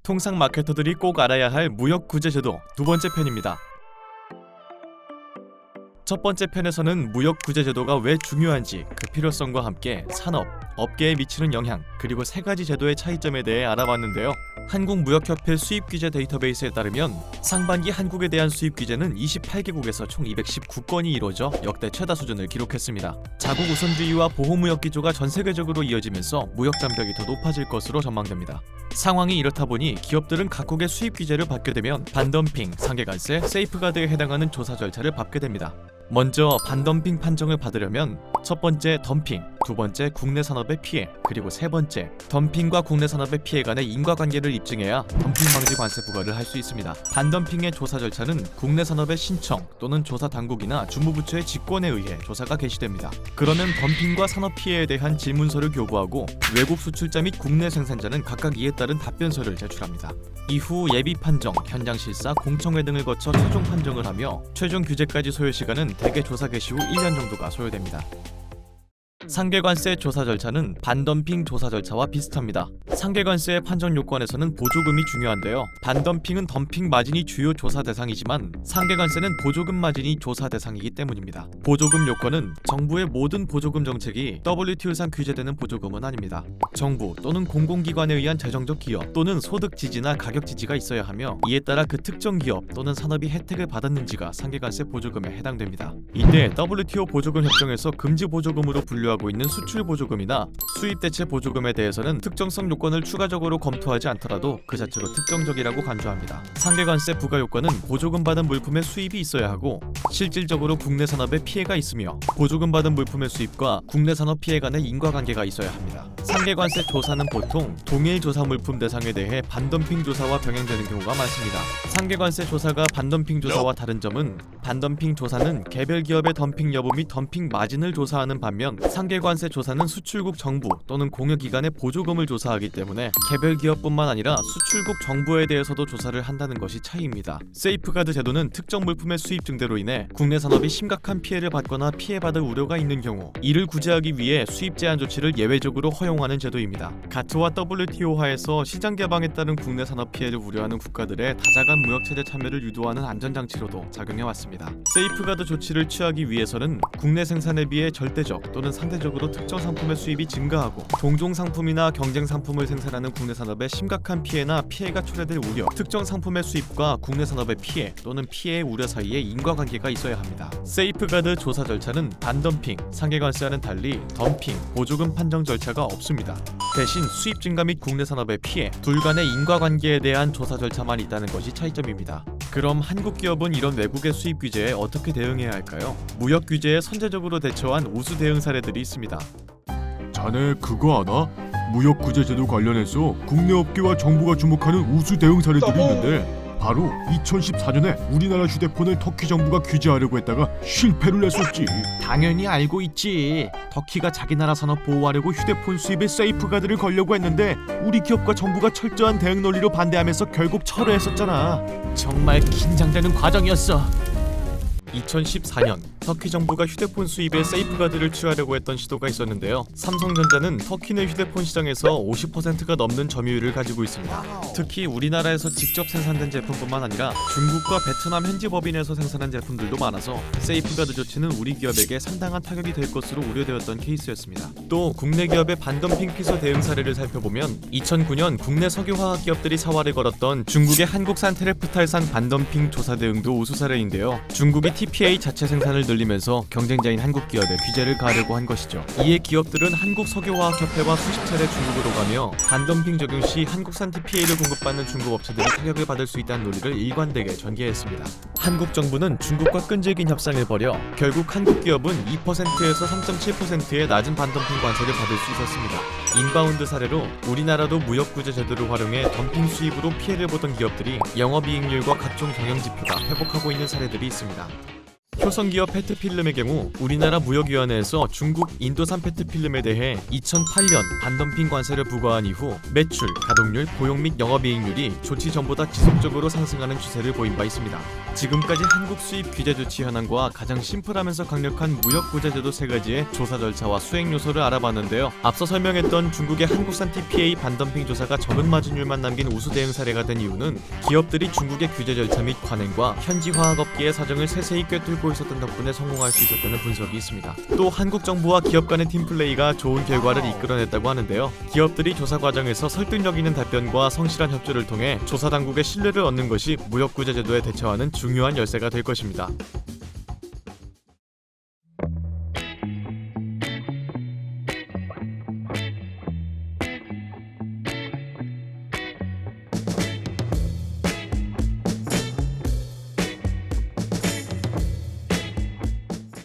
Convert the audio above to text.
통상 마케터들이 꼭 알아야 할 무역 구제 제도 두 번째 편입니다. 첫 번째 편에서는 무역 구제 제도가 왜 중요한지, 그 필요성과 함께 산업, 업계에 미치는 영향, 그리고 세 가지 제도의 차이점에 대해 알아봤는데요. 한국무역협회 수입규제 데이터베이스에 따르면 상반기 한국에 대한 수입규제는 28개국에서 총 219건이 이루어져 역대 최다 수준을 기록했습니다. 자국 우선주의와 보호무역 기조가 전 세계적으로 이어지면서 무역 장벽이 더 높아질 것으로 전망됩니다. 상황이 이렇다 보니 기업들은 각국의 수입규제를 받게 되면 반덤핑, 상계관세, 세이프가드에 해당하는 조사 절차를 밟게 됩니다. 먼저 반덤핑 판정을 받으려면 첫 번째 덤핑, 두 번째 국내 산업의 피해, 그리고 세 번째 덤핑과 국내 산업의 피해 간의 인과관계를 입증해야 덤핑 방지 관세 부과를 할 수 있습니다. 반덤핑의 조사 절차는 국내 산업의 신청 또는 조사 당국이나 주무부처의 직권에 의해 조사가 개시됩니다. 그러면 덤핑과 산업 피해에 대한 질문서를 교부하고 외국 수출자 및 국내 생산자는 각각 이에 따른 답변서를 제출합니다. 이후 예비 판정, 현장 실사, 공청회 등을 거쳐 최종 판정을 하며 최종 규제까지 소요 시간은 대개 조사 개시 후 1년 정도가 소요됩니다. 상계관세 조사 절차는 반덤핑 조사 절차와 비슷합니다. 상계관세의 판정 요건에서는 보조금이 중요한데요. 반덤핑은 덤핑 마진이 주요 조사 대상이지만 상계관세는 보조금 마진이 조사 대상이기 때문입니다. 보조금 요건은 정부의 모든 보조금 정책이 WTO상 규제되는 보조금은 아닙니다. 정부 또는 공공기관에 의한 재정적 기여 또는 소득 지지나 가격 지지가 있어야 하며 이에 따라 그 특정 기업 또는 산업이 혜택을 받았는지가 상계관세 보조금에 해당됩니다. 이때 WTO 보조금 협정에서 금지 보조금으로 분류하고 있는 수출 보조금이나 수입 대체 보조금에 대해서는 특정성 요건을 추가적으로 검토하지 않더라도 그 자체로 특정적이라고 간주합니다. 상계관세 부과 요건은 보조금 받은 물품의 수입이 있어야 하고 실질적으로 국내 산업에 피해가 있으며 보조금 받은 물품의 수입과 국내 산업 피해 간의 인과관계가 있어야 합니다. 상계관세 조사는 보통 동일 조사 물품 대상에 대해 반덤핑 조사와 병행되는 경우가 많습니다. 상계관세 조사가 반덤핑 조사와 다른 점은 반덤핑 조사는 개별 기업의 덤핑 여부 및 덤핑 마진을 조사하는 반면 상계관세 조사는 수출국 정부 또는 공여기관의 보조금을 조사하기 때문에 개별 기업뿐만 아니라 수출국 정부에 대해서도 조사를 한다는 것이 차이입니다. 세이프가드 제도는 특정 물품의 수입 증대로 인해 국내 산업이 심각한 피해를 받거나 피해받을 우려가 있는 경우 이를 구제하기 위해 수입 제한 조치를 예외적으로 허용하는 제도입니다. 가트와 WTO 하에서 시장 개방에 따른 국내 산업 피해를 우려하는 국가들의 다자간 무역체제 참여를 유도하는 안전장치로도 작용해왔습니다. 세이프가드 조치를 취하기 위해서는 국내 생산에 비해 절대적 또는 상대적으로 특정 상품의 수입이 증가하고 동종 상품이나 경쟁 상품을 생산하는 국내 산업에 심각한 피해나 피해가 초래될 우려, 특정 상품의 수입과 국내 산업의 피해 또는 피해의 우려 사이에 인과관계가 있어야 합니다. 세이프가드 조사 절차는 반덤핑, 상계관세와는 달리 덤핑, 보조금 판정 절차가 없습니다. 대신 수입 증가 및 국내 산업의 피해, 둘 간의 인과관계에 대한 조사 절차만 있다는 것이 차이점입니다. 그럼 한국 기업은 이런 외국의 수입 규제에 어떻게 대응해야 할까요? 무역 규제에 선제적으로 대처한 우수 대응 사례들이 있습니다. 자네 그거 아나? 무역 구제 제도 관련해서 국내 업계와 정부가 주목하는 우수 대응 사례들이 있는데 바로 2014년에 우리나라 휴대폰을 터키 정부가 규제하려고 했다가 실패를 했었지. 당연히 알고 있지. 터키가 자기 나라 산업 보호하려고 휴대폰 수입에 세이프가드를 걸려고 했는데 우리 기업과 정부가 철저한 대응 논리로 반대하면서 결국 철회했었잖아. 정말 긴장되는 과정이었어. 2014년 터키 정부가 휴대폰 수입에 세이프가드를 취하려고 했던 시도가 있었는데요. 삼성전자는 터키 내 휴대폰 시장에서 50%가 넘는 점유율을 가지고 있습니다. 특히 우리나라에서 직접 생산된 제품뿐만 아니라 중국과 베트남 현지 법인에서 생산한 제품들도 많아서 세이프가드 조치는 우리 기업에게 상당한 타격이 될 것으로 우려되었던 케이스였습니다. 또 국내 기업의 반덤핑 피소 대응 사례를 살펴보면 2009년 국내 석유화학 기업들이 사활을 걸었던 중국의 한국산 테레프탈산 반덤핑 조사 대응도 우수 사례인데요. 중국이 TPA 자체 생산을 늘리면서 경쟁자인 한국 기업에 규제를 가하려고 한 것이죠. 이에 기업들은 한국석유화학협회와 수십 차례 중국으로 가며 반덤핑 적용 시 한국산 TPA를 공급받는 중국 업체들이 타격을 받을 수 있다는 논리를 일관되게 전개했습니다. 한국 정부는 중국과 끈질긴 협상을 벌여 결국 한국 기업은 2%에서 3.7%의 낮은 반덤핑 관세를 받을 수 있었습니다. 인바운드 사례로 우리나라도 무역구제 제도를 활용해 덤핑 수입으로 피해를 보던 기업들이 영업이익률과 각종 경영지표가 회복하고 있는 사례들이 있습니다. 효성기업 페트필름의 경우 우리나라 무역위원회에서 중국 인도산 페트필름에 대해 2008년 반덤핑 관세를 부과한 이후 매출, 가동률, 고용 및 영업이익률이 조치 전보다 지속적으로 상승하는 추세를 보인 바 있습니다. 지금까지 한국 수입 규제 조치 현황과 가장 심플하면서 강력한 무역 구제 제도 세 가지의 조사 절차와 수행 요소를 알아봤는데요. 앞서 설명했던 중국의 한국산 TPA 반덤핑 조사가 적은 마진율만 남긴 우수 대응 사례가 된 이유는 기업들이 중국의 규제 절차 및 관행과 현지 화학업계의 사정을 세세히 꿰뚫고 있었던 덕분에 성공할 수 있었다는 분석이 있습니다. 또 한국 정부와 기업 간의 팀플레이가 좋은 결과를 이끌어냈다고 하는데요. 기업들이 조사 과정에서 설득력 있는 답변과 성실한 협조를 통해 조사 당국의 신뢰를 얻는 것이 무역 구제 제도에 대처하는 중요한 열쇠가 될 것입니다.